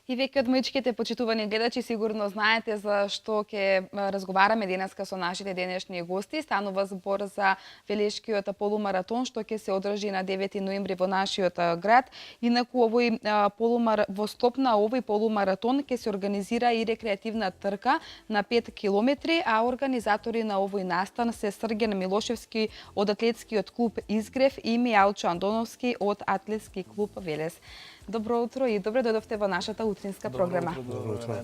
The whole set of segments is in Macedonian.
И веќе од моичките почитувани гледачи сигурно знаете за што ќе разговараме денеска со нашите денешни гости. Станува збор за Велешкиот полумаратон што ќе се одржи на 9 ноември во нашиот град. Инаку во склоп на овој полумаратон ќе се организира и рекреативна трка на 5 километри, а организатори на овој настан се Срген Милошевски од атлетскиот клуб Изгрев и Мијалчо Андоновски од атлетски клуб Велес. Добро утро и добре дојдовте во нашата утринска програма. Добро утро.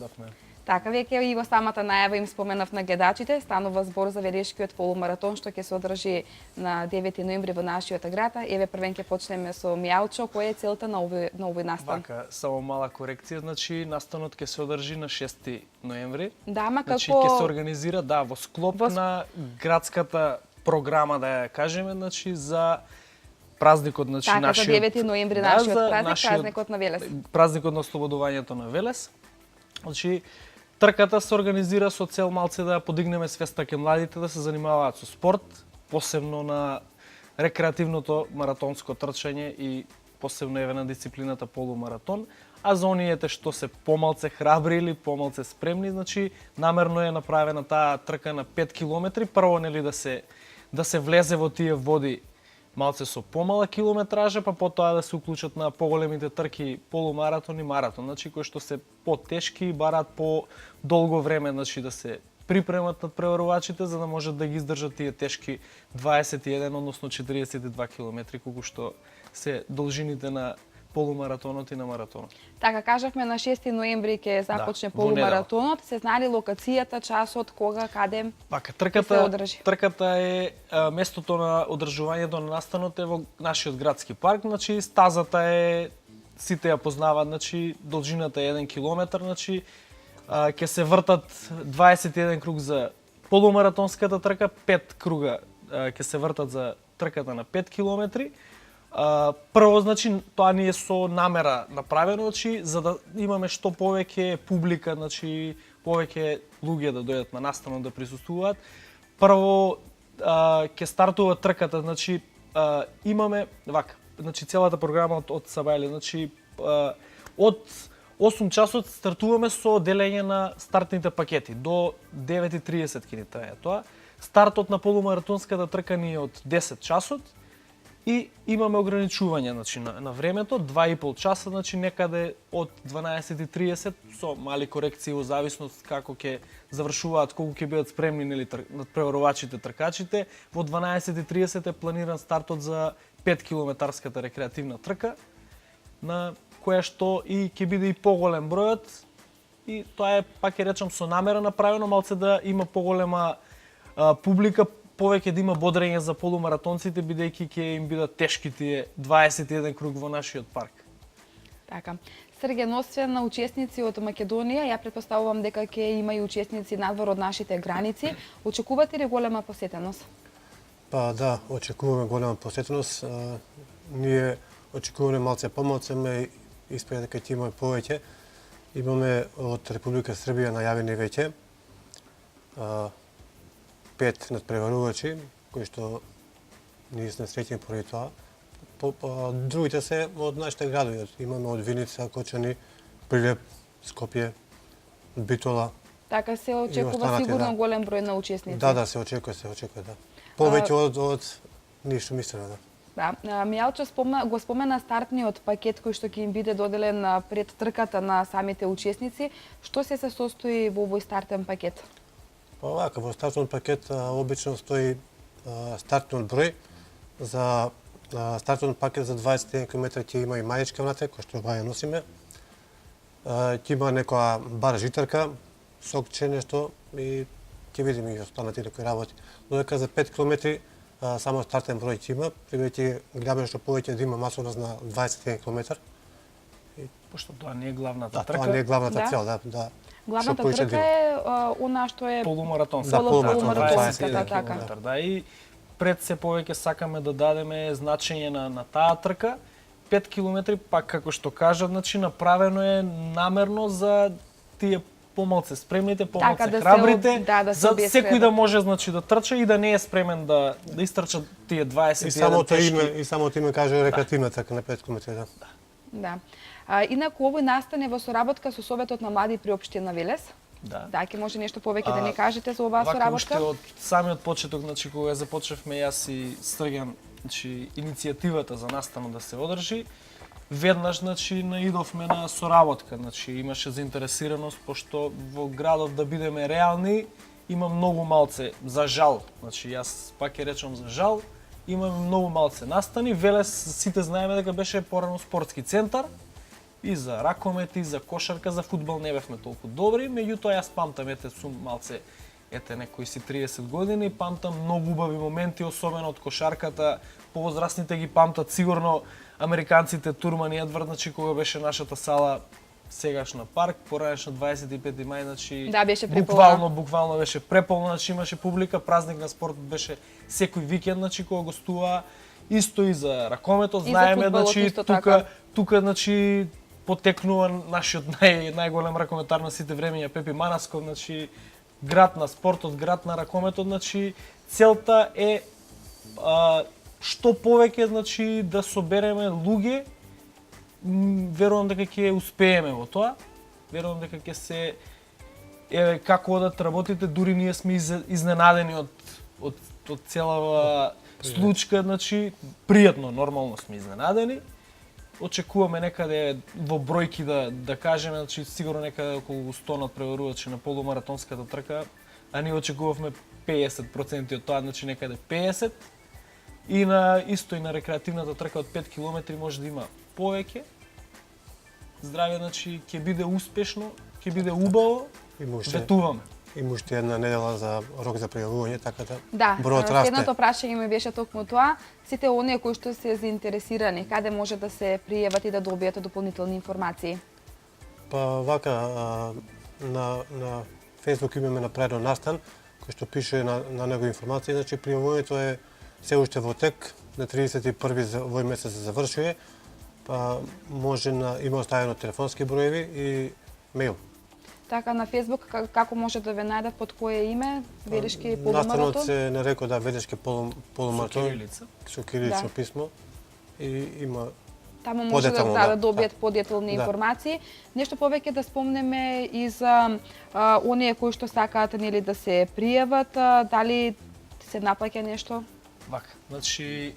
Така, веќе и во самата најава им споменав на гледачите, станува збор за Велешкиот полумаратон што ќе се одржи на 9 ноември во нашиот град. Еве првен ќе почнеме со Мијалчо, која е целта на овој настан? Вака, само мала корекција, значи настанот ќе се одржи на 6 ноември. Да, ма како Значи ќе се организира, во склоп на градската програма, да ја кажеме, значи за празникот, значи така, нашиот... за 9 ноември нашиот празник, празникот на Велес. Празникот на ослободувањето на Велес. Значи, трката се организира со цел малце да подигнеме свеста кај младите да се занимаваат со спорт, посебно на рекреативното маратонско трчање и посебно на дисциплината полумаратон. А за онијете што се помалце храбри или помалце спремни, значи намерно е направена таа трка на 5 километри, прво нели да се влезе во тие води малце со помала километража, па потоа да се уклучат на поголемите трки полумаратон и маратон, значи кои што се потешки и бараат по долго време, значи да се припремат надпреварувачите за да можат да ги издржат тие тешки 21, односно 42 километри, колку што се должините на полумаратонот и на маратонот. Така, кажавме на 6 ноември ќе започне полумаратонот. Се знали локацијата, часот, кога, каде? Пака, трката е местото на одржувањето на настанот е во нашиот градски парк, значи стазата е сите ја познаваат, значи должината е 1 километар, значи ќе се вртат 21 круг за полумаратонската трка, 5 круга ќе се вртат за трката на 5 километри. Прво, значи, тоа ни е со намера направено, значи, за да имаме што повеќе публика, значи, повеќе луѓе да дојдат на настанот да присуствуваат. Прво, ќе стартува трката, значи, имаме, вака, значи, целата програма од Сабајле, значи, од 8 часот стартуваме со делење на стартните пакети, до 9:30 ќе ни трае тоа. Стартот на полумаратонската трка ни е од 10 часот, и имаме ограничување, значи, на времето, 2,5 часа, значи некаде од 12:30 со мали корекции во зависност како ќе завршуваат, колку ќе бидат спремни нели надпреварувачите, тркачите. Во 12:30 е планиран стартот за 5 километарската рекреативна трка, на која што и ќе биде и поголем бројот, и тоа е, пак ќе речам, со намера направено, малце да има поголема публика, повеќе да има бодрење за полумаратонците, бидејќи ќе им бидат тешки тие 21 круг во нашиот парк. Така. Срген, освен на учесници од Македонија, ја претпоставувам дека ќе има и учесници надвор од нашите граници. Очекувате ли голема посетеност? Па да, очекуваме голема посетеност. Ние очекуваме малце помалце, ме испреде дека ќе имаме повеќе. Имаме од Република Србија најавени веќе 5 надпреварувачи, кои што ние сме среќни поради тоа. Другите се од нашите градови. Имаме од Виница, Кочани, Прилеп, Скопје, Битола. Така се очекува сигурно голем број на учесници. Да, се очекува, да. Повеќе од ништо мислено, да. Да, Мијалчо го спомена стартниот пакет кој што ќе им биде доделен пред трката на самите учесници. Што се состои во овој стартен пакет? Па вака, во стартниот пакет обично стои стартниот број. За стартниот пакет за 21 км ќе има и мајичка внатре, која што ја носиме. Ќе има некоја бар житарка, сокче нешто и ќе видиме и останати некои работи. Додека за 5 км само стартен број ќе има, бидејќи гледаме што повеќе да има масовност на 21 км. Пошто тоа не е главната трка. Тоа не е главната цел, да. Главната трка е она што е полумаратонската така. Да, и пред се повеќе сакаме да дадеме значење на таа трка. 5 километри, пак како што кажа, значи направено е намерно за тие помалце спремните, помалце храбрите, за секој да може, значи, да трча и да не е спремен да изтрча тие 21 тешки. И самото име каже рекреативна трка на 5 км, да. Да. Инаку овој настане во соработка со Советот на млади при општина Велес. Да. Да, ќе може нешто повеќе да ни кажете за оваа Вака, соработка? уште од самиот почеток, значи кога ја започнавме јас и Стрган, значи иницијативата за настанот да се одржи, веднаш значи наидовме на соработка, значи имаше заинтересираност пошто во градов да бидеме реални, има многу малце за жал. Значи јас пак ќе речам за жал, имаме многу малце настани. Велес сите знаеме дека беше порано спортски центар и за ракомет, и за кошарка, за фудбал не бевме толку добри, меѓутоа јас памтам, ете сум малце, ете некои си 30 години, памтам многу убави моменти, особено од кошарката, повозрастните ги памтат сигурно американците Турман и Едвард, значи кога беше нашата сала сегашна парк, поранешно 25 мај, значи Да, беше преполна. буквално беше преполна, значи имаше публика, празник на спорт беше секој викенд, значи кога гостуваа, исто и за ракометот, И за знаеме, фудбалот значи исто така. тука значи потекнува нашиот најголем ракометар на сите времења Пепи Манасков, значи град на спортот, град на ракометот, значи целта е што повеќе значи да собереме луѓе. Верувам дека ќе успееме во тоа. Верувам дека ќе се како одат работите, дури ние сме изненадени од целава случка, значи пријатно, нормално сме изненадени. Очекуваме некаде во бројки да кажеме, значи сигурно некаде околу 100 надпреварувачи на полумаратонската трка, а ние очекувавме 50% од тоа, значи некаде 50. И исто и на рекреативната трка од 5 км може да има повеќе. Здравје, значи ќе биде успешно, ќе биде убаво. Ветуваме. Има уште една недела за рок за пријавување, така Да, бројот расте. следното прашање ми беше токму тоа. Сите оние кои што се заинтересирани, каде може да се пријават и да добијат дополнителни информации? Па вака, на Facebook имаме направено настан, кој што пише на него информации, значи пријавувањето е се уште во тек, на 31 за овој месец се завршува, па може има оставено телефонски броеви и мејл. Така, на Facebook како може да ве најдат, под кое име? Велешки Настанот полумаратон? се нарекува Велешки полумаратон со кирилично Да. писмо и има Таму може да, подетално, добијат да. подетални Да. информации. Нешто повеќе да спомнеме и за оние кои што сакаат нели да се пријават, дали се наплаќа нешто? Вака, значи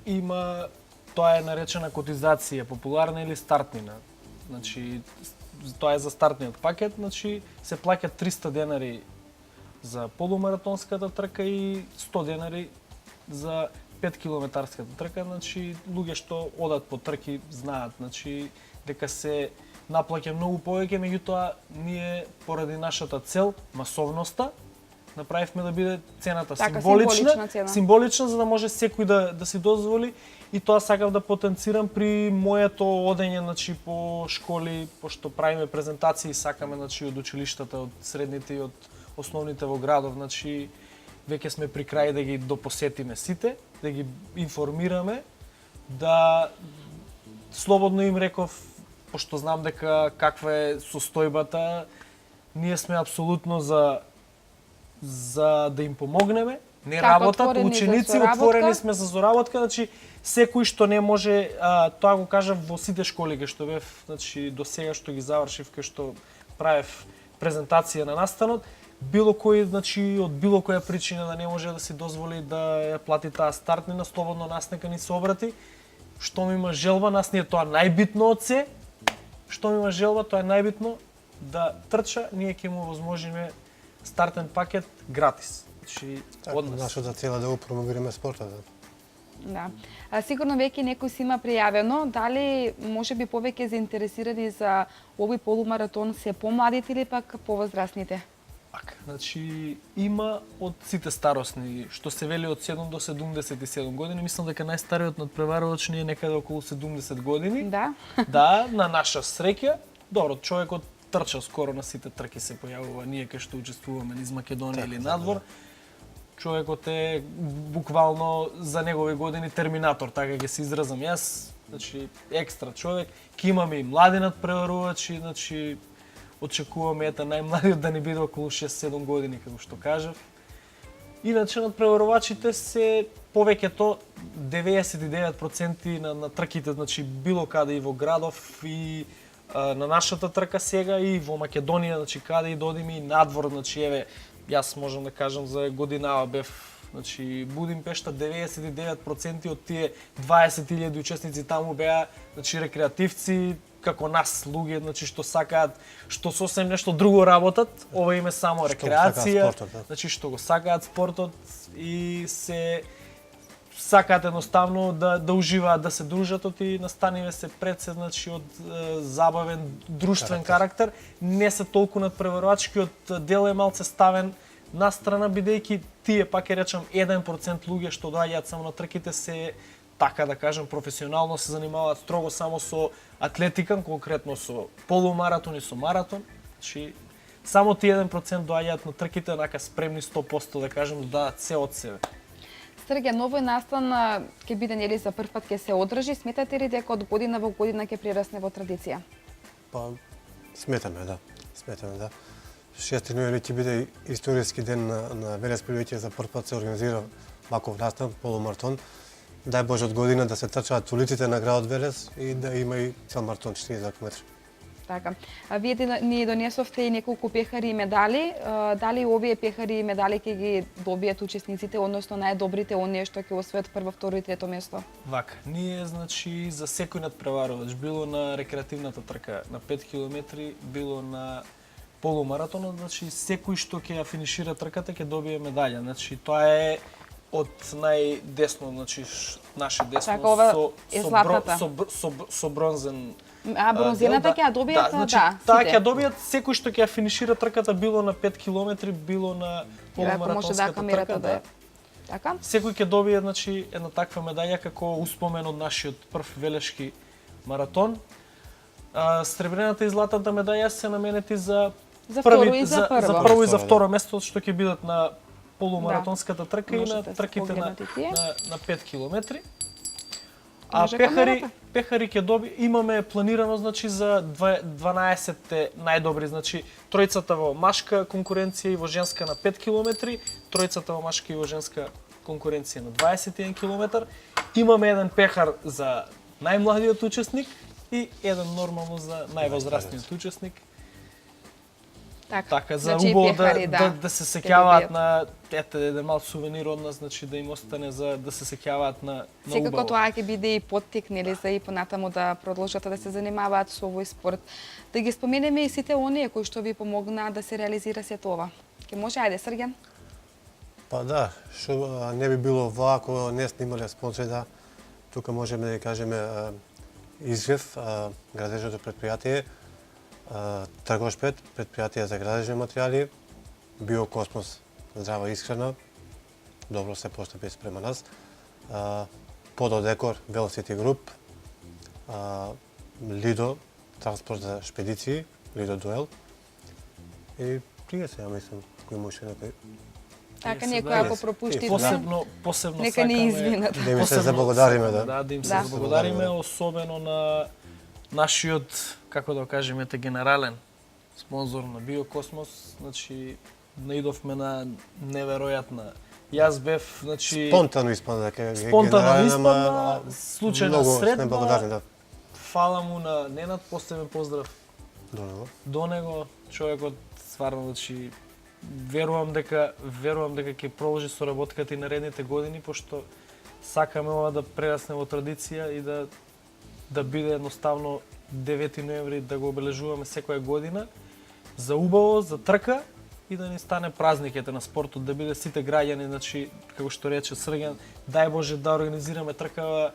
има, тоа е наречена котизација, популарна или стартнина. Значи тоа е за стартниот пакет, значи се плаќа 300 денари за полумаратонската трка и 100 денари за 5 километарската трка, значи луѓе што одат по трки знаат, значи дека се наплаќа многу повеќе, меѓутоа ние поради нашата цел, масовноста, направивме да биде цената Така, символична, символична цена. символична за да може секој да си дозволи, и тоа сакав да потенцирам при моето одење, значи по школи, пошто правиме презентации, сакаме значи од училиштата, од средните и од основните во градов, значи веќе сме при крај да ги допосетиме сите, да ги информираме, да слободно им реков, пошто знам дека каква е состојбата, ние сме апсолутно за да им помогнеме, не Така, работат, отворени за ученици, соработка. отворени сме за соработка, значи секој што не може, тоа го кажав во сите школи кај што бев, значи до сега што ги завршив, кај што правев презентација на настанот, било кој, значи од било која причина да не може да си дозволи да ја плати таа стартнина, слободно нас нека ни се обрати. Што ми има желба, нас не е тоа најбитно од се. Што ми има желба, тоа е најбитно да трча, ние ќе му возможиме стартен пакет гратис. Значи, Така, од нас. нашата цел е да го промовираме спортот. Да. Сигурно веќе некој си има пријавено, дали може би повеќе заинтересирани за овој полумаратон се помладите или пак повозрастните? Така, значи има од сите старосни, што се вели од 7 до 77 години, мислам дека најстариот надпреварувач ни е некаде околу 70 години. Да. Да, на наша среќа. Добро, човекот трча скоро на сите трки се појавува, ние кај што учествуваме низ Македонија или надвор. Човекот е буквално за негови години терминатор, така ќе се изразам јас. Значи екстра човек, ќе имаме и млади надпреварувачи, значи очекуваме ета најмладиот да ни биде околу 6-7 години, како што кажав. Иначе надпреварувачите се повеќето 99% на трките, значи било каде и во градов и на нашата трка сега и во Македонија, значи каде и додиме и надвор, значи еве јас можам да кажам за годинава бев значи Будимпешта 99% од тие 20.000 учесници таму беа значи рекреативци како нас луѓе, значи што сакаат, што сосем нешто друго работат, ова им е само рекреација, значи што го сакаат спортот и се сакаат едноставно да уживаат, да се дружат и настаниве се пред се значи од забавен друштвен карактер, не се толку надпреварувачкиот дел е малце ставен на страна бидејќи тие пак ќе речам 1% луѓе што доаѓаат само на трките се така да кажем професионално се занимаваат строго само со атлетика, конкретно со полумаратон и со маратон. Значи само тие 1% доаѓаат на трките онака спремни 100% да кажем да дадат се од себе. Срѓан, овој настан ќе биде нели за прв пат ќе се одржи, сметате ли дека од година во година ќе прирасне во традиција? Па сметаме, да. 6 ноември ќе биде историски ден на Велес Привеќе, за прв пат се организира ваков настан, полумаратон. Дај Боже од година да се трчаат улиците на градот Велес и да има и цел маратон 40 км. Така. А вие ни донесовте и неколку пехари и медали. Дали овие пехари и медали ќе ги добијат учесниците, односно најдобрите оние што ќе освојат прво, второ и трето место? Вака, ние значи за секој надпреварувач, било на рекреативната трка на 5 км, било на полумаратонот, значи секој што ќе ја финишира трката ќе добие медаља. Значи тоа е од најдесно, значи наше десно така, ова е златната. со бронзен. Бронзената ќе ја добијат, значи, таа ќе добијат секој што ќе ја финишира трката било на 5 км, било на полумаратонската трка. Да. Така? Секој ќе добие значи една таква медаља како успомен од нашиот прв велешки маратон. Сребрената и златната медаја се наменети за прво и за прво. За прво и за второ место што ќе бидат на полумаратонската трка и на трките на 5 км. А пехари ќе имаме планирано значи за 12 најдобри, значи тројцата во машка конкуренција и во женска на 5 км, тројцата во машка и во женска конкуренција на 21 км. Имаме еден пехар за најмладиот учесник и еден нормално за највозрастниот учесник. Така, за значи, убаво пехари, да се сеќаваат на еден мал сувенир од нас, значи да им остане за да се сеќаваат на секако убаво. тоа ќе биде и поттик нели за и понатаму да продолжат да се занимаваат со овој спорт. Да ги споменеме и сите оние кои што ви помогнаа да се реализира сето ова. Ке може, ајде Срѓан? Па да, што не би било вако не снимале спонсори, да. Тука можеме да кажеме Изгрев, градежното предпријатие, Тргошпет, предпријатие за градежни материјали, Биокосмос, здрава исхрана, добро се постапи спрема нас, Пододекор, Велосити Груп, Лидо, транспорт за шпедиции, Лидо Дуел и тие се, ја мислам, кој може некој. Така, некој ако пропушти, посебно нека не извинат. Да им се заблагодариме, да. Да им се заблагодариме, особено на нашиот, како да кажеме, генерален спонзор на Биокосмос, значи наидовме на неверојатна. Јас бев, значи спонтано испадна дека спонтано испадна, случајна средба. Сме благодарни, да. Фала му на Ненад, посебен поздрав до него, човекот стварно, значи верувам дека ќе продолжи соработката и наредните години, пошто сакаме ова да прерасне во традиција и да биде едноставно 9 ноември да го обележуваме секоја година за убаво, за трка и да ни стане празник на спортот, да биде сите граѓани, значи како што рече Срѓан, дај Боже да организираме тркава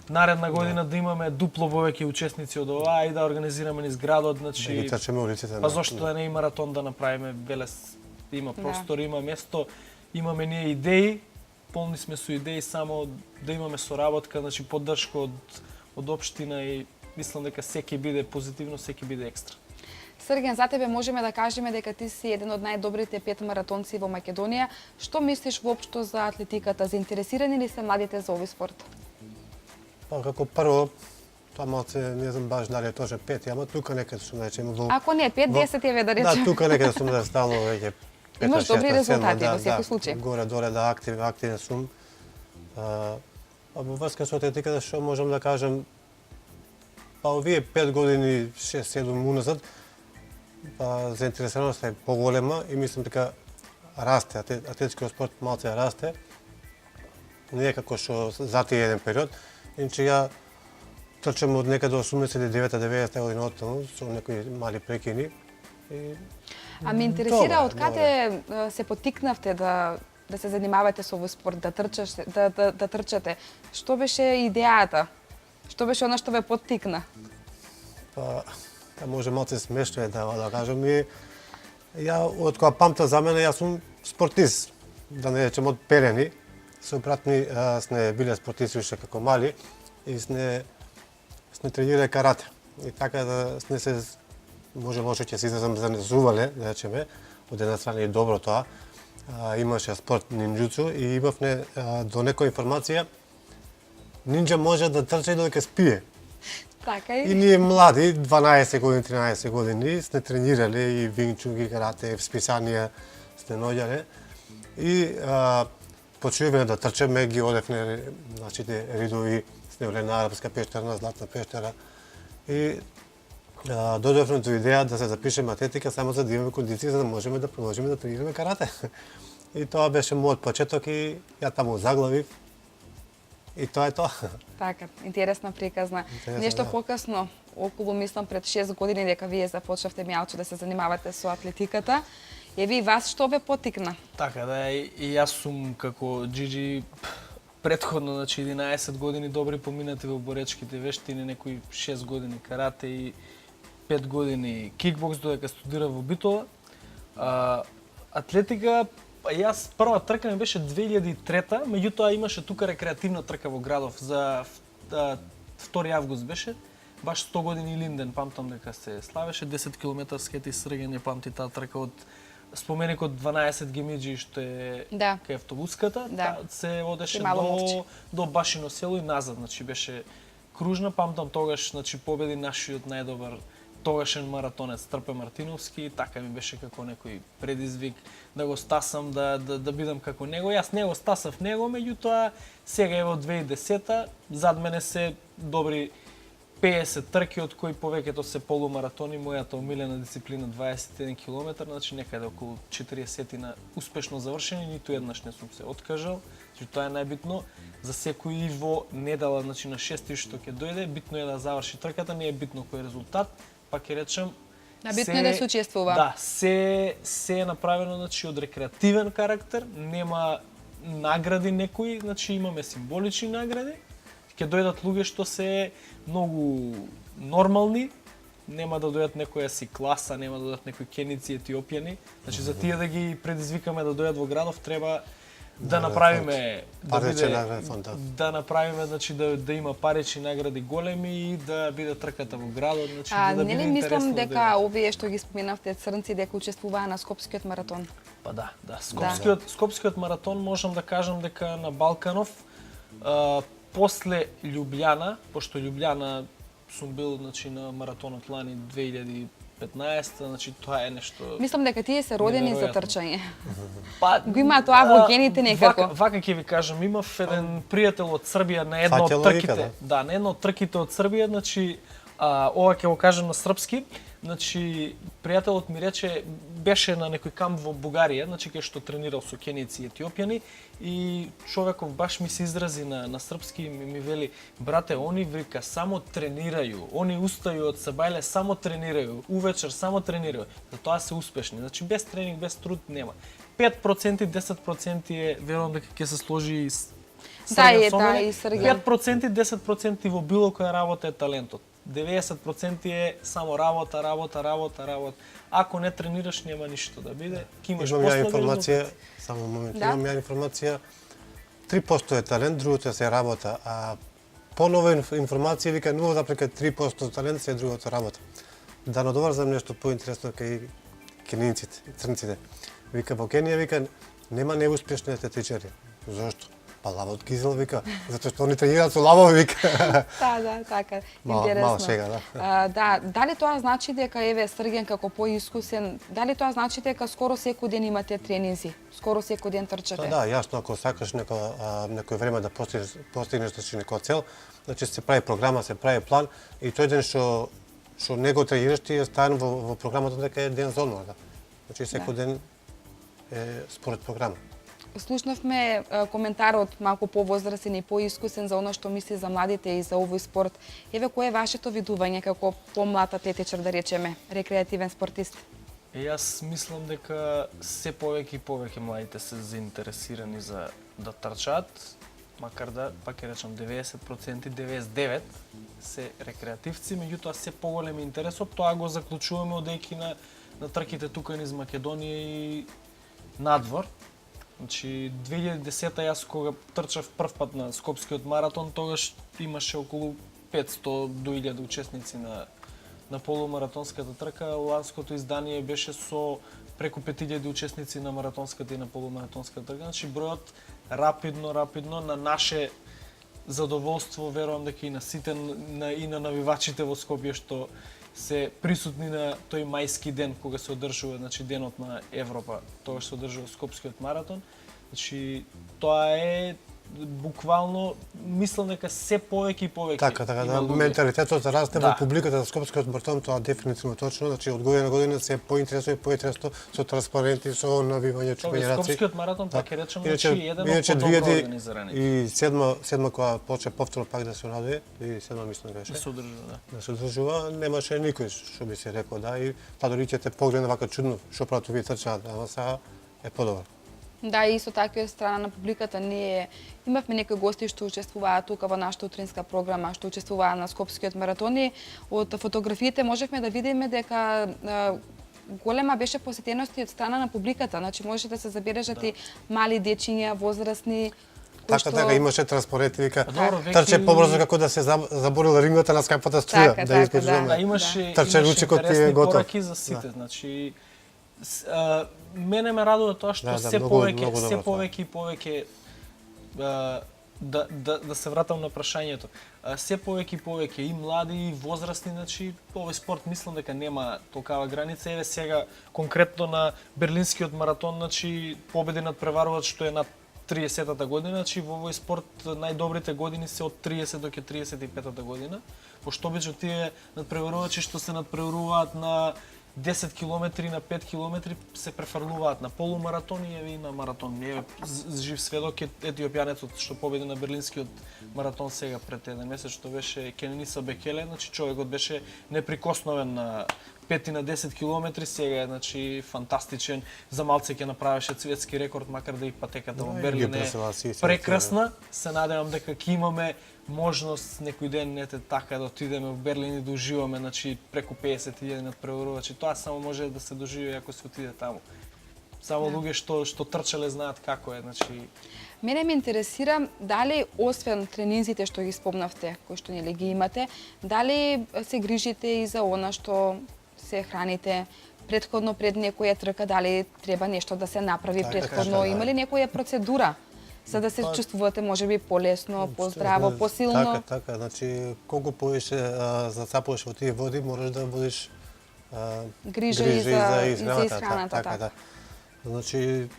наредна година, да имаме дупло повеќе учесници од ова и да организираме низ градот, значи да ги трчаме улиците. Па зошто да не и маратон да направиме, Велес има простор, има место, имаме ние идеи, полни сме со идеи, само да имаме соработка, значи поддршка од општина и мислам дека секи биде позитивно, секи биде екстра. Срѓан, за тебе можеме да кажеме дека ти си еден од најдобрите 5 маратонци во Македонија. Што мислиш воопшто за атлетиката? Заинтересирани ли се младите за овој спорт? Па како прво, тоа малце не знам баш дали е точно 5, ама тука некаде сум да речеме во. Ако не 5, 10 еве да речеме. Да, тука некаде сум да стално веќе 5. Имаш добри резултати во секој случај. Горе доле да активен сум. Во врска со атлетиката што можам да кажам, па овие 5 години, 6-7 уназад, па заинтересираноста е поголема и мислам дека расте, атлетскиот спорт малце расте. Не е како што за тие еден период. Иначе ја трчам од некаде 89-90 година оттаму со некои мали прекини. И Ами интересира добро, од каде се потикнавте да се занимавате со овој спорт, да трчате. Што беше идејата? Што беше она што ве поттикна? Па, може малце смешно е да кажам и ја од кога памтам за мене јас сум спортист, да не речем од перени. Со брат ми сме биле спортисти уште како мали и сме тренирале карате. И така да сме се, може лошо ќе се изразам, занезувале, да речеме, од една страна и добро тоа. Имаше спорт нинџуцу и имавме до некоја информација нинџа може да трча и додека спие. Така И ние млади, 12 години, 13 години, сме тренирале и винчунг и карате, списанија сме наоѓале. И почнуваме да трчаме, ги одевме нашите ридови, сме вле на Арапска пештера, на Златна пештера. И дојдовме до идеја да се запишеме атлетика само за да имаме кондиција за да можеме да продолжиме да тренираме карате. И тоа беше мојот почеток и ја таму заглавив. И тоа е тоа. Така, интересна приказна. Нешто покасно, околу мислам пред 6 години дека вие започнавте мјалче да се занимавате со атлетиката. Еви вас што ве потикна? Така да, и јас сум како Джиджи претходно, значи 11 години добри поминати во боречките вештини, некои 6 години карате и 5 години кикбокс додека студирав во Битола. Атлетика, јас прва трка ми беше 2003-та, меѓутоа имаше тука рекреативна трка во градов за 2 август беше. Баш 100 години Линден, памтам дека се славеше 10 км скети сргање, памти таа трка од споменикот 12 гемиџи што е кај автобуската, се одеше до Башино село и назад, значи беше кружна, памтам тогаш, значи победи нашиот најдобар тогашен маратонец Трпе Мартиновски, така ми беше како некој предизвик да го стасам, да бидам како него. Јас не го стасав него, меѓутоа сега ево 2010-та, зад мене се добри 50 трки, од кои повеќето се полумаратони, мојата омилена дисциплина 21 км, значи некаде околу 40 успешно завршени, ниту еднаш не сум се откажал, значи тоа е најбитно. За секој во недела, значи на 6 што ќе дојде, битно е да заврши трката, не е битно кој резултат, па ќе речем битно е да се учествува. Да, се е направено значи од рекреативен карактер, нема награди некои, значи имаме символични награди. Ќе дојдат луѓе што се многу нормални, нема да дојдат некоја си класа, нема да дојдат некои кеници, етиопјани. Значи за тие да ги предизвикаме да дојдат во градов треба да направиме да направиме значи да има парични награди големи и да биде трката во градот, значи да биде интересно. Мислам дека овие што ги споменавте црнци дека учествуваа на Скопскиот маратон. Па да. Скопскиот маратон можам да кажам дека на Балканов после Љубљана, пошто Љубљана сум бил значи на маратонот лани 2015, значи тоа е нешто. Мислам дека тие се родени за трчање. Па го има тоа во гените некако. Вака ќе ви кажам, имав еден пријател од Србија на едно од трките. Да, на едно од трките од Србија, значи ова ќе го кажам на српски. Значи пријателот ми рече беше на некој камп во Бугарија, значи кај што тренирал со кеници и етиопјани и човеков баш ми се изрази на српски и ми вели брате, они вика само тренирају, они устају од сабајле само тренирају, увечер само тренирају, затоа се успешни. Значи без тренинг, без труд нема. 5%, 10% е верувам дека ќе се сложи Срген со мене. 5%, 10% во било која работа е талентот. 90% е само работа. Ако не тренираш, нема ништо да биде. Ки имаш последна информација, само момент, имам ја информација. 3% е талент, другото е се работа, а понова информација вика 0,3% талент се другото работа. Да надоврзам нешто поинтересно кај кенинците, црнците. Вика во Кенија вика нема неуспешни атлетичари. Зошто? Па лавот кизел вика, затоа што они тренираат со лавови вика. Да, така, Мала интересно. шега, да. Да, дали тоа значи дека еве Срген како поискусен, дали тоа значи дека скоро секој ден имате тренинзи, скоро секој ден трчате? Да, јасно, ако сакаш некој време да постигнеш значи некоја цел, значи се прави програма, се прави план и тој ден што не го тренираш ти е ставен во програмата дека е ден за одмор, да. Значи секој ден е според програма. Слушнавме коментарот малку повозрастен и поискусен за она што мисли за младите и за овој спорт. Еве, кој е вашето видување како помлад атлетичар, да речеме, рекреативен спортист? Јас мислам дека се повеќе и повеќе младите се заинтересирани за да трчаат, макар да, пак ќе речам, 90%, 99% се рекреативци, меѓутоа се поголем интересот, тоа го заклучуваме одејќи на трките тука низ Македонија и надвор. Значи, 2010 јас кога трчав прв пат на Скопскиот маратон, тогаш имаше околу 500 до 1000 учесници на полумаратонската трка. Ланското издание беше со преку 5000 учесници на маратонската и на полумаратонската трка. Значи, бројот рапидно на наше задоволство, верувам дека и на сите и на навивачите во Скопје што се присутни на тој мајски ден кога се одржува, значи денот на Европа, тогаш се одржува Скопскиот маратон. Значи тоа е буквално, мислам дека се повеќе и повеќе. Така, да, менталитетот расте во публиката за Скопскиот маратон, тоа дефинитивно точно, значи од година на година се поинтересува со транспаренти, со навивање чупења раци. Скопскиот маратон, пак ќе речем, значи еден од подобро организираните. И седма кога почне повторно пак да се орадува, и седма мислам беше. Да се одржува, да. Да се одржува, немаше никој што би се рекол, да, и па дори ќе те погледне вака чудно, што прават овие трчаат, ама сега е подобро. Да, и исто така и од страна на публиката ние имавме некои гости што учествуваат тука во нашата утринска програма, што учествуваа на Скопскиот маратон и од фотографиите можевме да видиме дека голема беше посетеност и од страна на публиката, значи можеше да се забележат и мали дечиња, возрастни. Така, имаше транспоренти, вика, трче побрзо како да се заборила рингата на скапата струја, да изкажуваме. Да, имаше интересни пораки за сите, значи мене ме радува тоа што се повеќе и повеќе да се вратам на прашањето. Се повеќе и повеќе и млади и возрастни, значи овој спорт мислам дека нема толкава граница. Еве сега конкретно на Берлинскиот маратон, значи победи надпреваруваат што е над 30-та година, значи во овој спорт најдобрите години се од 30 до 35-та година, пошто обично тие надпреварувачи што се надпреваруваат на 10 километри на 5 километри се префрлуваат на полумаратони и на маратон. Еве жив сведок е етиопјанецот што победи на Берлинскиот маратон сега пред еден месец, што беше Кениса Бекеле, значи човекот беше неприкосновен на 5 и на 10 километри, сега е значи фантастичен, за малце ќе направеше светски рекорд, макар да и патеката во Берлин е прекрасна. Се надевам дека ќе имаме можност некој ден така да отидеме во Берлин и да уживаме, значи преку 50.000 надпреварувачи. Тоа само може да се доживи ако се отиде таму. Само луѓе што трчале знаат како е, значи. Мене ме интересира дали освен тренинзите што ги спомнавте, кои што нели ги имате, дали се грижите и за она што се храните претходно пред некоја трка, дали треба нешто да се направи претходно, има ли некоја процедура за да се чувствувате можеби полесно, поздраво, посилно? Така, значи колку повеќе зацапуваш во тие води, можеш да водиш грижа и за исхраната, така. Значи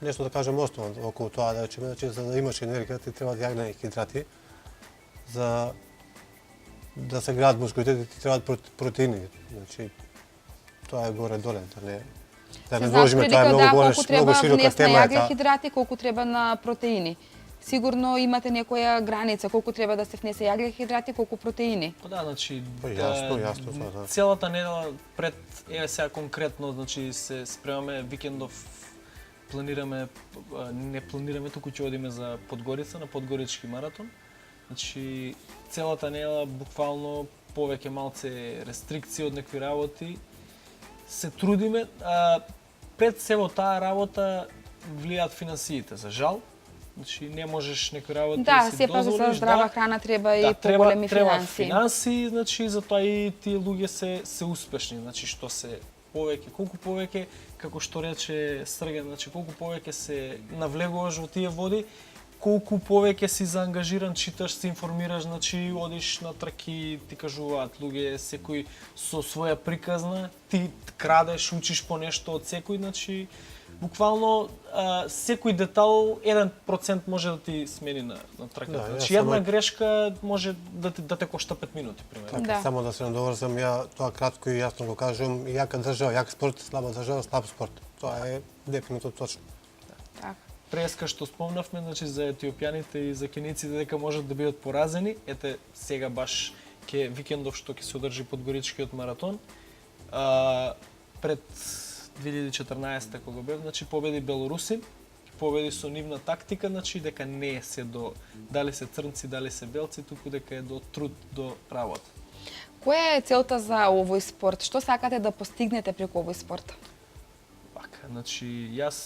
нешто да кажем основно околу тоа, да речеме, значи за да имаш енергија ти треба јагнени хидрати, за да се градат мускулите ти требаат протеини. Значи тоа е горе-доле, да не вложиме, тоа е многу широка тема. Јагне хидрати, колку треба на протеини. Сигурно имате некоја граница колку треба да се внесе јагне хидрати, колку протеини. Па да, значи јасно тоа, да. Целата недела пред еве сега конкретно, значи се спремаме викендов, не планираме, туку ќе одиме за Подгорица на Подгорички маратон. Значи целата недела буквално повеќе малце рестрикции од некои работи. Се трудиме, пред сево таа работа влијаат финансиите, за жал. Значи не можеш некои работи да си дозволиш. Да, сепак за здрава храна треба и поголеми финанси. Треба финанси, значи затоа и тие луѓе се успешни, значи што се колку повеќе, како што рече Срген, значи колку повеќе се навлегуваш во тие води, колку повеќе си заангажиран, читаш, се информираш, значи одиш на трки, ти кажуваат луѓе, секој со своја приказна, ти крадеш, учиш по нешто од секој, значи буквално секој детал 1% може да ти смени на трката. Да, значи една грешка може да те кошта 5 минути, примерно. Така, само да се надоврзам, ја тоа кратко и јасно го кажувам, јака држава, јак спорт, слаба држава, слаб спорт. Тоа е дефинитивно точно. Така. Преска што спомнавме, значи за етиопјаните и за кениците дека можат да бидат поразени, ете сега баш ке викендов што ќе се одржи Подгоричкиот маратон. Пред 2014 кога бев, значи победи Белорусин, победи со нивна тактика, значи дека не е се до дали се црнци, дали се белци, туку дека е до труд, до работа. Која е целта за овој спорт? Што сакате да постигнете преку овој спорт? Вака, значи јас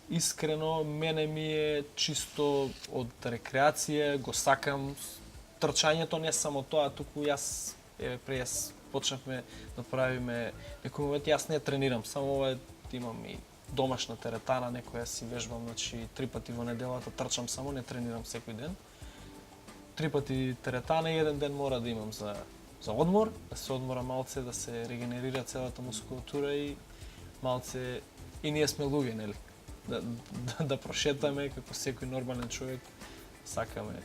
искрено, мене ми е чисто од рекреација, го сакам трчањето, не само тоа, туку јас почнавме да правиме некој момент, јас не тренирам, само ова имам и домашна теретана, некоја си вежбам, значи 3 пати во неделата трчам само, не тренирам секој ден. 3 пати теретана и еден ден мора да имам за одмор, да се одмора малце, да се регенерира целата мускулатура и малце и ние сме луѓе, нели? Да прошетаме како секој нормален човек сакаме.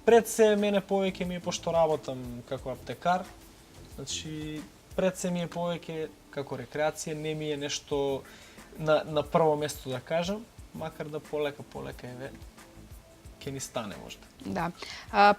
Пред се мене повеќе ми е пошто работам како аптекар, значи пред се ми е повеќе како рекреација, не ми е нешто на прво место да кажам, макар да полека еве ќе ни стане можда. Да.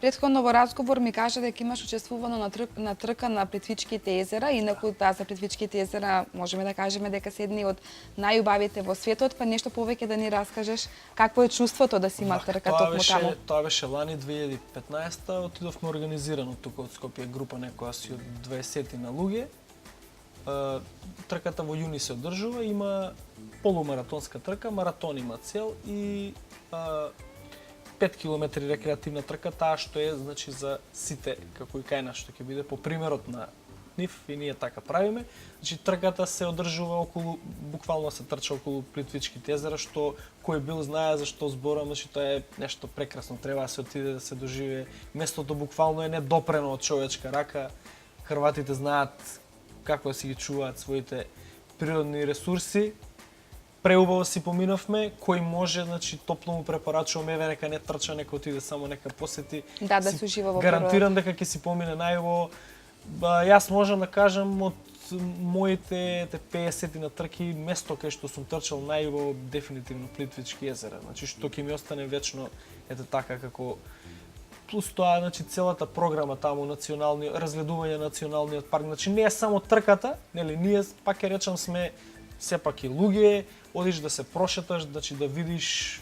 Претходно во разговор ми кажа дека имаш учествувано на трка на Плитвичките езера, инаку за Плитвичките езера можеме да кажеме дека се едни од најубавите во светот, па нешто повеќе да ни раскажеш какво е чувството да си има трка токму таму. Тоа беше лани 2015-та, отидовме организирано тука од Скопје група некоја си од 20 на луѓе. Трката во јуни се одржува, има полумаратонска трка, маратон има цел и 5 километри рекреативна трка, таа што е значи за сите како и кај нас што ќе биде по примерот на нив и ние така правиме. Значи трката се одржува околу, буквално се трча околу Плитвичките езера, што кој бил знае за што зборам, значи тоа е нешто прекрасно, треба да се отиде да се доживее. Местото буквално е недопрено од човечка рака. Хрватите знаат како да си ги чуваат своите природни ресурси. Преубаво си поминавме, кој може, значи топло му препорачувам, еве нека не трча, нека отиде само нека посети. Да се ужива во гарантирам дека ќе си помине најубаво. Јас можам да кажам од моите 50 на трки, место кај што сум трчал најубаво дефинитивно Плитвички езера. Значи што ќе ми остане вечно ете така како плюс тоа, значи целата програма таму национални разгледување на националниот парк. Значи не е само трката, нели ние пак ќе речам сме сепак и луѓе, одиш да се прошеташ, значи да видиш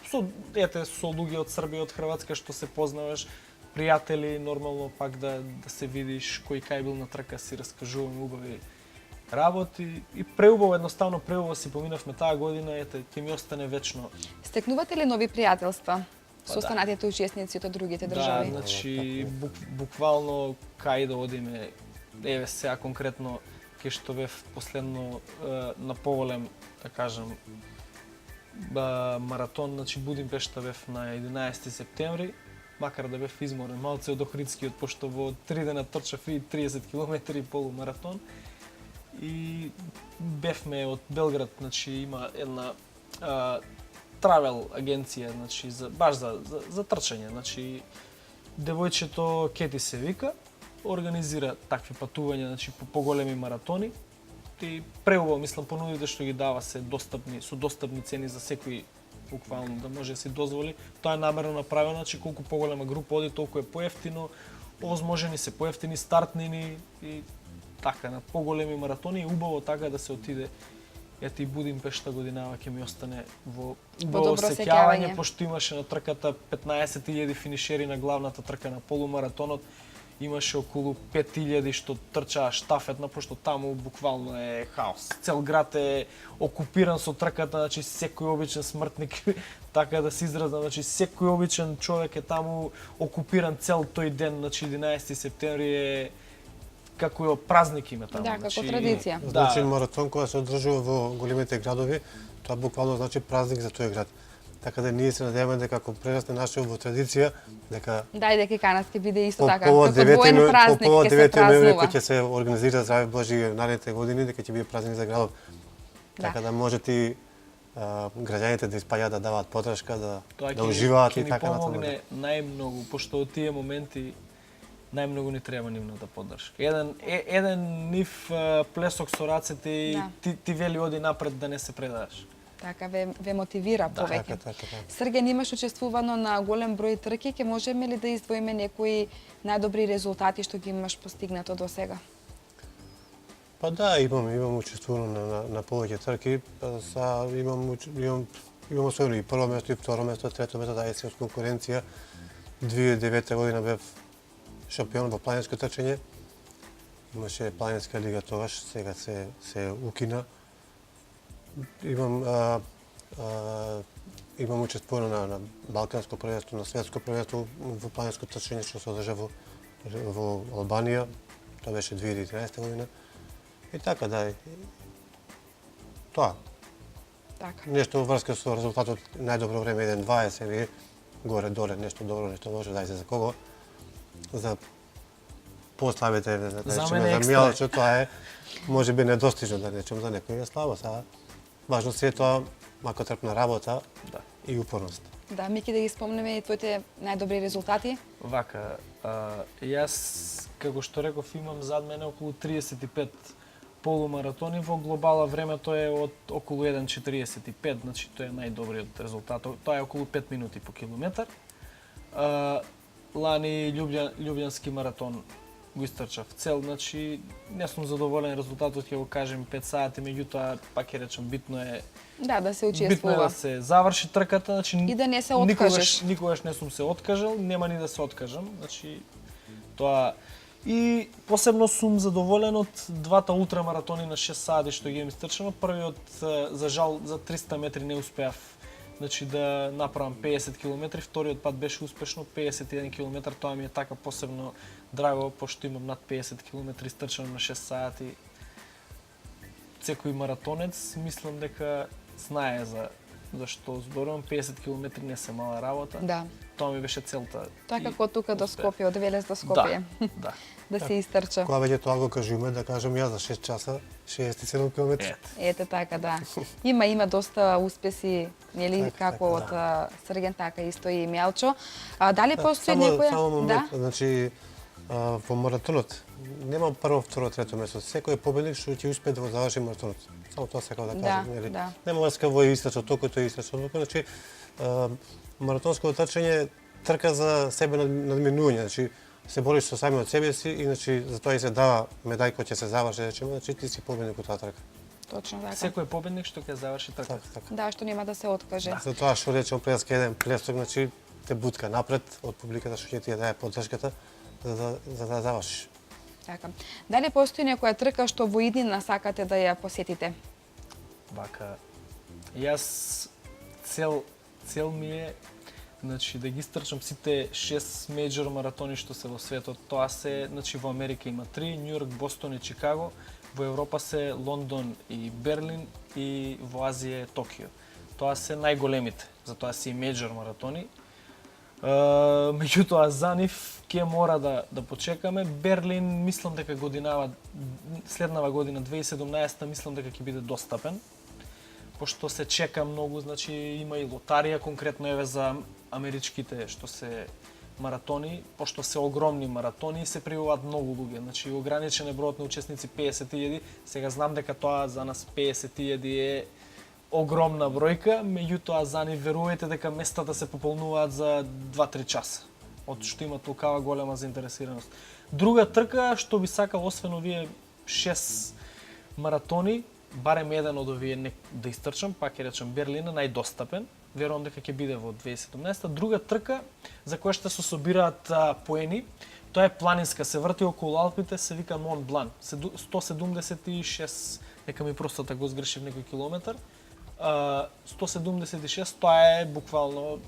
со луѓе од Србија, од Хрватска што се познаваш, пријатели, нормално пак да се видиш кој кај бил на трка, си раскажуваме убави работи и преубаво, едноставно преубаво си поминавме таа година, ќе ми остане вечно. Стекнувате ли нови пријателства со останатите учесници од другите држави? Да, значи буквално кај да одиме, еве сега конкретно кај што бев последно на поголем, да кажам, маратон, значи Будимпешта бев на 11 септември, макар да бев изморен малце од Охридскиот, пошто во 3 дена трчав и 30 километри полумаратон. И бевме од Белград, значи има една травел агенција, значи баш за трчање, значи девојчето Кети се вика, организира такви патувања, значи по поголеми маратони. И преубаво мислам понудите што ги дава се достапни, со достапни цени за секој буквално да може да си дозволи. Тоа е намерно направено, значи колку поголема група оди, толку е поевтино, овозможени се поевтини стартнини и така на поголеми маратони е убаво така да се отиде. Ете и Будимпешта годинава ќе ми остане во убаво сеќавање, пошто имаше на трката 15.000 финишери на главната трка на полумаратонот. Имаше околу 5.000 што трчаа штафетна, пошто таму буквално е хаос. Цел град е окупиран со трката, значи секој обичен смртник, така да се изразам, значи секој обичен човек е таму окупиран цел тој ден, значи 11 септември е како празник име таму. Да, како традиција. Значи маратон кога се одржува во големите градови, тоа буквално значи празник за тој град. Така да ние се надеваме дека ако прерасне нашето во традиција, дека Да, и дека канат ќе биде исто по така, повод како двоен 9 празник по повод ќе се 9 ноември празнува. кој ќе се организира здрави Божи наредните години, дека ќе биде празник за градот. Така да можете и граѓаните да испаѓаат да даваат поддршка, да уживаат и така натаму. Тоа ќе ни помогне најмногу, пошто од тие моменти најмногу ни треба нивната поддршка. Еден нив плесок со рацете и ти вели оди напред да не се предадеш. Така ве мотивира повеќе. Така. Срген, имаш учествувано на голем број трки, ќе можеме ли да издвоиме некои најдобри резултати што ги имаш постигнато до сега? Па да, имам учествувано на повеќе трки, имам освоено и прво место, и второ место, трето место, да, се од конкуренција. 2009 година бев шампион во планинско трчање. Имаше планинска лига тогаш, сега се укина. Имам учествувано на балканско првенство, на светско првенство во планинско трчање што се одржа во Албанија. Тоа беше 2013 година. И така да. Тоа. Така. Нешто во врска со резултатот најдобро време 1:20 или горе-доле, нешто добро, нешто лошо, дајте за кого. За пославите, За мене за екстра. Милачо, тоа е можеби недостижно, да речем, за некој е слабо, сега важно се е тоа макотрпна работа и упорност. Да, Мики, да ги спомнеме и твоите најдобри резултати. Вака, јас, како што реков, имам зад мене околу 35 полумаратони, во глобала времето е од околу 1:45, значи тоа е најдобриот резултат. Тоа е околу 5 минути по километар. Лани Љубљански маратон го истрчав цел, значи не сум задоволен резултатот, ќе го кажем 5 сати, меѓутоа пак ќе речем битно е Да се битно е учествува. да се заврши трката, значи И да не се откажеш. Никогаш не сум се откажал, нема ни да се откажам, значи тоа и посебно сум задоволен од двата ултрамаратони на 6 сати што ги имам истрчано. Првиот за жал за 300 метри не успеав, значи да направам 50 км, вториот пат беше успешно 51 км, тоа ми е така посебно драго пошто имам над 50 км истрчано на 6 сати. Секој маратонец мислам дека знае за што зборувам, 50 км не се мала работа. Да. Тоа ми беше целта. Тоа како тука до успеав. Скопје, од Велес до Скопје. Да. Да се истрча. Кога веќе тоа го кажуваме, да кажам јас за 6 часа 67 км. Ете така, да. Има доста успеси, нели, Така, како од Срген, така исто и Мелчо. Дали постои Само некоја? момент, Да. значи во маратонот нема прво, второ, трето место. Секој победник што ќе успее да го заврши маратонот. Само тоа сакам да кажам, нели? Да. Нема врска во истрчот, толку тој истрчот, значи маратонското трчање трка за себе надминување, значи се бориш со самиот себе си и значи за тоа и се дава медај кој ќе се заврши, речеме, значи ти си победник од таа трка. Точно така. Секој победник што ќе заврши трката. Така. Да, што нема да се откаже. За тоа што речем преска еден плесок, значи те бутка напред од публиката што ќе ти ја даде поддршката за да завршиш. Така. Дали постои некоја трка што во иднина сакате да ја посетите? Вака, јас цел ми е значи да ги истрчам сите 6 мејџор маратони што се во светот. Тоа се, значи во Америка има 3, Њујорк, Бостон и Чикаго, во Европа се Лондон и Берлин и во Азија е Токио. Тоа се најголемите, затоа се и мејџор маратони. Меѓутоа за нив ќе мора да почекаме. Берлин мислам дека следнава година 2017 мислам дека ќе биде достапен. Пошто се чека многу, значи има и лотарија конкретно еве за америчките што се маратони, пошто се огромни маратони и се пријавуваат многу луѓе. Значи ограничен е бројот на учесници 50.000. Сега знам дека тоа за нас 50.000 е огромна бројка, меѓутоа за нив верувајте дека местата се пополнуваат за 2-3 часа. Од што има толкава голема заинтересираност. Друга трка што би сакал освен овие 6 маратони, барем еден од овие да истрчам, пак ќе речем Берлина, најдостапен. Верувам дека ќе биде во 2017. Друга трка за која ще се собираат поени, тоа е планинска, се врти околу Алпите, се вика Мон Блан. 176, нека ми простата го сгрешив некој километар. 176, тоа е буквално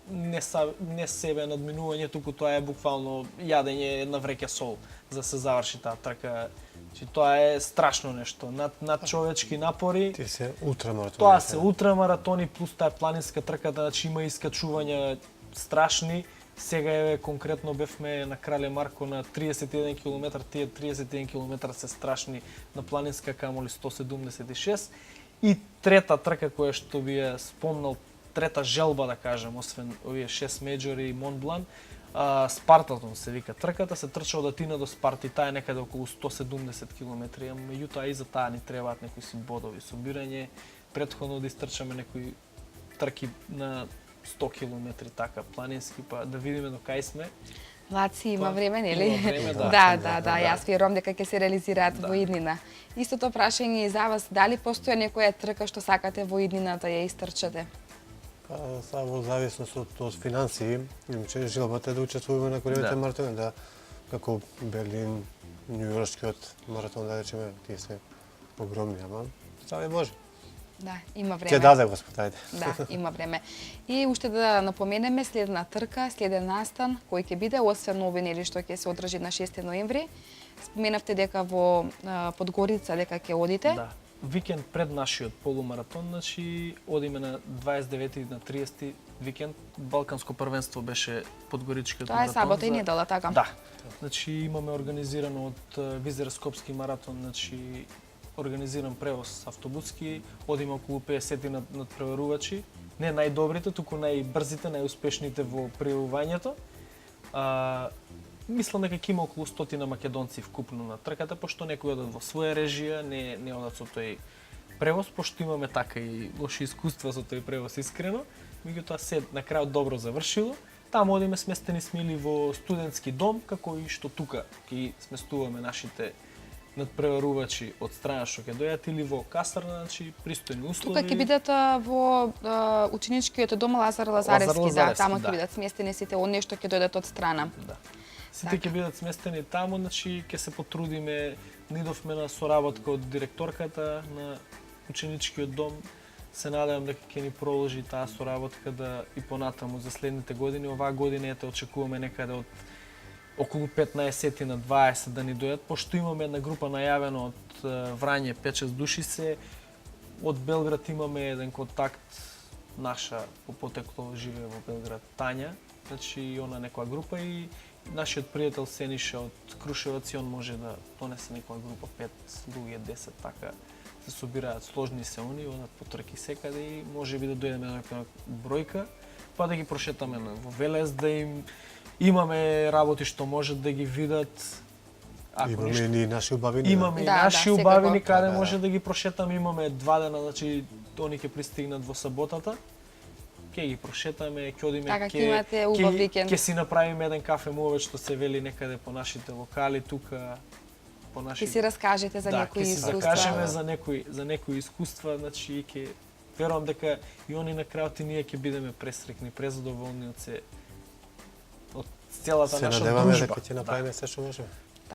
не себе надминување, туку тоа е буквално јадење една вреќа сол за да се заврши таа трка. Значи тоа е страшно нешто, над човечки напори. Ти се ултрамаратони. Тоа се ултрамаратони плюс таа планинска трка, значи има искачувања страшни. Сега е конкретно бевме на Крале Марко на 31 км, тие 31 км се страшни на планинска, камоли 176. И трета трка која што би ја спомнал, трета желба да кажем, освен овие 6 меџори и Монблан, Спартатон се вика трката, се трча од Атина до Спарта и таа е некаде околу 170 км. Меѓутоа и за таа ни требаат некои си бодови, собирање, претходно да истрчаме некои трки на 100 км така планински, па да видиме до кај сме. Лаци, има Па, време, нели? има време, да. Да, јас верувам дека ќе се реализираат во иднина. Истото прашање и за вас, дали постоја некоја трка што сакате во иднината ја истрчате? Сега во зависност од финансии, имаше желбата да учествуваме на големите маратони, да, како Берлин, Њујоршкиот маратон, да речеме, тие се огромни, ама сега може. Да, има време. Ќе даде Господ, ајде. Да, има време. И уште да напоменеме следна трка, следен настан, кој ќе биде, освен овој нели што ќе се одржи на 6 ноември. Споменавте дека во Подгорица дека ќе одите. Да. Викенд пред нашиот полумаратон, значи одиме на 29 и на 30 викенд. Балканско првенство беше Подгоричкиот Тоа е маратон. сабота и недела, така? Да. Значи имаме организирано од Визерскопски маратон, значи организиран превоз автобуски, одиме околу 50 надпреварувачи, не најдобрите, туку најбрзите, најуспешните во пријавувањето. Мислам дека ќе има околу 100 македонци вкупно на трката, пошто некои одат во своја режија, не одат со тој превоз, пошто имаме така и лоши искуства со тој превоз искрено. Меѓутоа се на крајот добро завршило. Таму одиме сместени сме или во студентски дом, како и што тука ќе сместуваме нашите надпреварувачи од страна што ќе дојдат, или во касарна, значи пристојни услови. Тука ќе бидат во ученичкиот дом Лазар Лазаревски, да, таму ќе бидат сместени сите оние што ќе дојдат од страна. Да. Сите ќе бидат сместени таму, значи ќе се потрудиме, нидовме на соработка од директорката на ученичкиот дом. Се надевам дека ќе ни продолжи таа соработка да и понатаму за следните години. Оваа година ете очекуваме некаде од околу 15 на 20 да ни дојдат, пошто имаме една група најавена од Врање, 5-6 души се. Од Белград имаме еден контакт, наша по потекло живее во Белград, Тања, значи и она некоја група и нашиот пријател Сениша од Крушеваc, он може да донесе некоја група 5 луѓе, 10 така се собираат, сложни се они, одат по трки секаде и можеби да дојдеме на некоја бројка, па да ги прошетаме во Велес, да им имаме работи што можат да ги видат. Имаме и наши убавини. Имаме и Да, наши да, убавини секако. каде Да, може да ги прошетаме. Имаме 2 дена, значи они ќе пристигнат во саботата. Ќе ги прошетаме, ќе одиме, Така, ќе имате убав викенд. ќе си направиме еден кафе мовет што се вели некаде по нашите локали тука, по наши. Ќе си раскажете за некои ќе си искуства. закажеме за некои искуства, значи ќе верувам дека и они на крајот и ние ќе бидеме пресрекни, презадоволни од целата Се наша надеваме дружба. дека ќе направиме се што можеме.